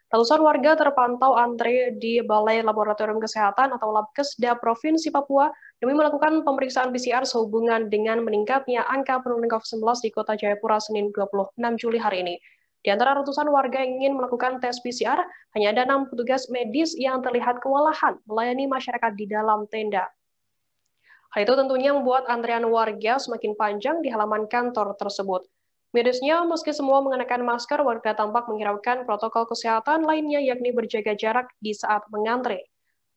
Ratusan warga terpantau antre di Balai Laboratorium Kesehatan atau Labkesda Provinsi Papua demi melakukan pemeriksaan PCR sehubungan dengan meningkatnya angka penurunan COVID-19 di Kota Jayapura Senin 26 Juli hari ini. Di antara ratusan warga yang ingin melakukan tes PCR, hanya ada 6 petugas medis yang terlihat kewalahan melayani masyarakat di dalam tenda. Hal itu tentunya membuat antrean warga semakin panjang di halaman kantor tersebut. Mirisnya, meski semua mengenakan masker, warga tampak menghiraukan protokol kesehatan lainnya yakni berjaga jarak di saat mengantre.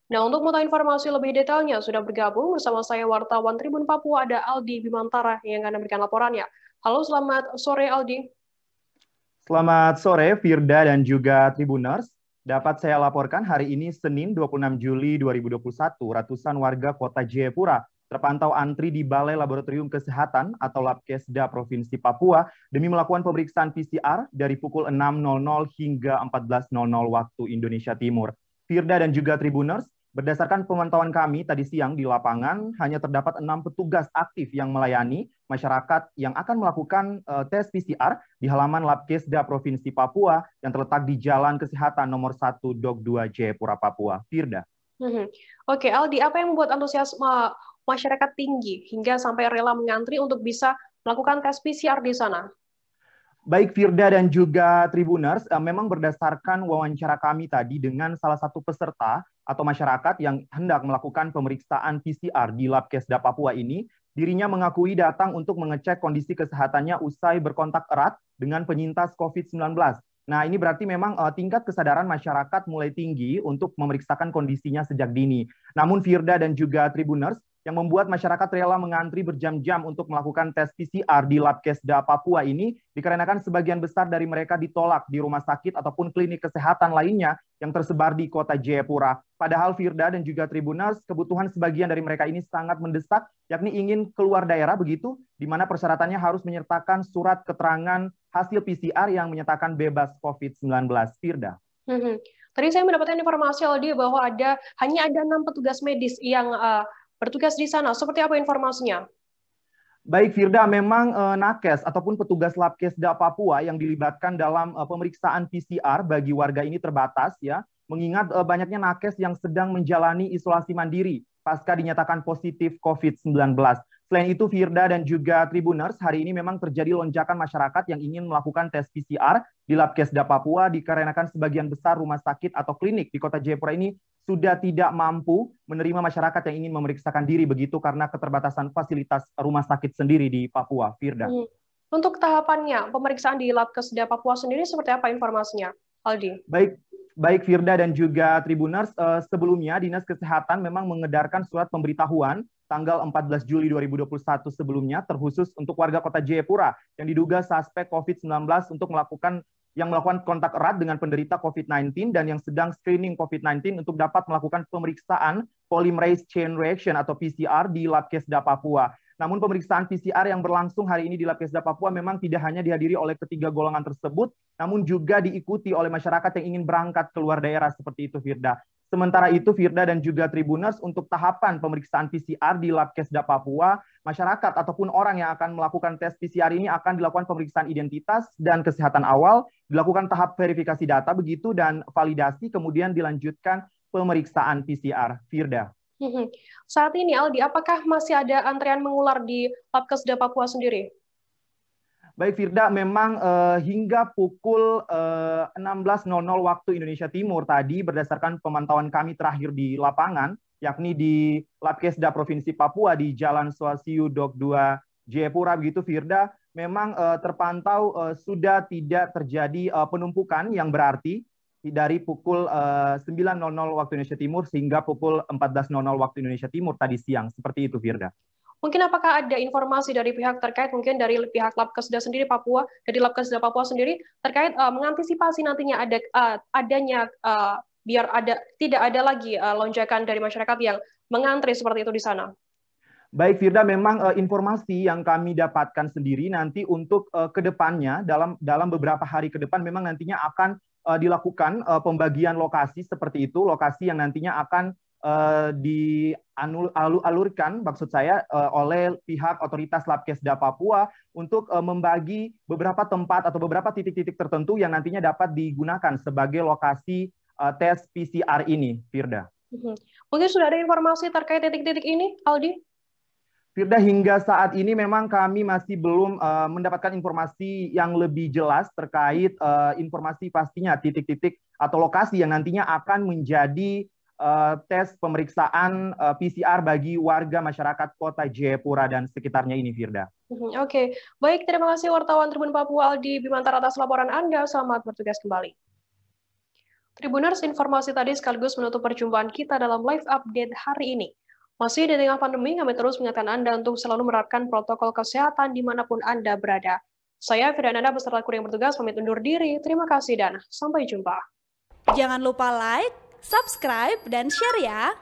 Nah, untuk mengetahui informasi lebih detailnya, sudah bergabung bersama saya wartawan Tribun Papua ada Aldi Bimantara yang akan memberikan laporannya. Halo, selamat sore Aldi. Selamat sore, Firda dan juga Tribuners. Dapat saya laporkan hari ini Senin 26 Juli 2021, ratusan warga Kota Jayapura terpantau antri di Balai Laboratorium Kesehatan atau Labkesda Provinsi Papua demi melakukan pemeriksaan PCR dari pukul 6.00 hingga 14.00 waktu Indonesia Timur. Firda dan juga Tribuners, berdasarkan pemantauan kami tadi siang di lapangan, hanya terdapat 6 petugas aktif yang melayani masyarakat yang akan melakukan tes PCR di halaman Labkesda Provinsi Papua yang terletak di Jalan Kesehatan nomor 1 Dok 2 Jayapura, Papua. Firda. Oke, Aldi, apa yang membuat antusiasme masyarakat tinggi hingga sampai rela mengantri untuk bisa melakukan tes PCR di sana? Baik Firda dan juga Tribuners, memang berdasarkan wawancara kami tadi dengan salah satu peserta atau masyarakat yang hendak melakukan pemeriksaan PCR di Labkesda Papua ini, dirinya mengakui datang untuk mengecek kondisi kesehatannya usai berkontak erat dengan penyintas COVID-19. Nah, ini berarti memang tingkat kesadaran masyarakat mulai tinggi untuk memeriksakan kondisinya sejak dini. Namun Firda dan juga Tribuners, yang membuat masyarakat rela mengantri berjam-jam untuk melakukan tes PCR di Labkesda Papua ini dikarenakan sebagian besar dari mereka ditolak di rumah sakit ataupun klinik kesehatan lainnya yang tersebar di Kota Jayapura. Padahal Firda dan juga Tribuners, kebutuhan sebagian dari mereka ini sangat mendesak, yakni ingin keluar daerah begitu, di mana persyaratannya harus menyertakan surat keterangan hasil PCR yang menyatakan bebas COVID-19. Firda. Tadi saya mendapatkan informasi Aldi bahwa hanya ada 6 petugas medis yang bertugas di sana. Seperti apa informasinya? Baik Firda, memang nakes ataupun petugas Labkesda Papua yang dilibatkan dalam pemeriksaan PCR bagi warga ini terbatas ya, mengingat banyaknya nakes yang sedang menjalani isolasi mandiri pasca dinyatakan positif COVID-19. Selain itu, Firda dan juga Tribuners, hari ini memang terjadi lonjakan masyarakat yang ingin melakukan tes PCR di Labkesda Papua dikarenakan sebagian besar rumah sakit atau klinik di Kota Jayapura ini sudah tidak mampu menerima masyarakat yang ingin memeriksakan diri begitu karena keterbatasan fasilitas rumah sakit sendiri di Papua. Firda. Untuk tahapannya, pemeriksaan di Labkesda Papua sendiri seperti apa informasinya, Aldi? Baik Firda dan juga Tribuners, sebelumnya Dinas Kesehatan memang mengedarkan surat pemberitahuan tanggal 14 Juli 2021 sebelumnya terkhusus untuk warga Kota Jayapura yang diduga suspek COVID-19 untuk melakukan kontak erat dengan penderita COVID-19 dan yang sedang screening COVID-19 untuk dapat melakukan pemeriksaan polymerase chain reaction atau PCR di Labkesda Papua. Namun pemeriksaan PCR yang berlangsung hari ini di Labkesda Papua memang tidak hanya dihadiri oleh ketiga golongan tersebut, namun juga diikuti oleh masyarakat yang ingin berangkat keluar daerah seperti itu, Firda. Sementara itu, Firda dan juga Tribuners, untuk tahapan pemeriksaan PCR di Labkesda Papua, masyarakat ataupun orang yang akan melakukan tes PCR ini akan dilakukan pemeriksaan identitas dan kesehatan awal, dilakukan tahap verifikasi data begitu dan validasi, kemudian dilanjutkan pemeriksaan PCR. Firda. Saat ini, Aldi, apakah masih ada antrean mengular di Labkesda Papua sendiri? Baik Firda, memang hingga pukul 16.00 waktu Indonesia Timur tadi berdasarkan pemantauan kami terakhir di lapangan, yakni di Labkesda Provinsi Papua di Jalan Swasiu Dok 2 Jayapura begitu Firda, memang terpantau sudah tidak terjadi penumpukan yang berarti dari pukul 9.00 waktu Indonesia Timur hingga pukul 14.00 waktu Indonesia Timur tadi siang. Seperti itu Firda. Mungkin apakah ada informasi dari pihak terkait, mungkin dari pihak Labkesda sendiri Papua, dari Labkesda Papua sendiri terkait mengantisipasi nantinya adanya biar tidak ada lagi lonjakan dari masyarakat yang mengantri seperti itu di sana. Baik Firda, memang informasi yang kami dapatkan sendiri nanti untuk kedepannya dalam beberapa hari ke depan memang nantinya akan dilakukan pembagian lokasi seperti itu, lokasi yang nantinya akan dialurkan, maksud saya, oleh pihak otoritas Labkesda Papua untuk membagi beberapa tempat atau beberapa titik-titik tertentu yang nantinya dapat digunakan sebagai lokasi tes PCR ini, Firda. Mungkin sudah ada informasi terkait titik-titik ini, Aldi? Firda, hingga saat ini memang kami masih belum mendapatkan informasi yang lebih jelas terkait informasi pastinya titik-titik atau lokasi yang nantinya akan menjadi tes pemeriksaan PCR bagi warga masyarakat Kota Jayapura dan sekitarnya ini, Firda. Oke, baik, terima kasih wartawan Tribun Papua Aldi Bimantara atas laporan Anda. Selamat bertugas kembali. Tribuners, informasi tadi sekaligus menutup perjumpaan kita dalam live update hari ini. Masih di tengah pandemi, kami terus mengingatkan Anda untuk selalu menerapkan protokol kesehatan dimanapun Anda berada. Saya Firdananda beserta kru yang bertugas pamit undur diri. Terima kasih dan sampai jumpa. Jangan lupa like, subscribe, dan share ya!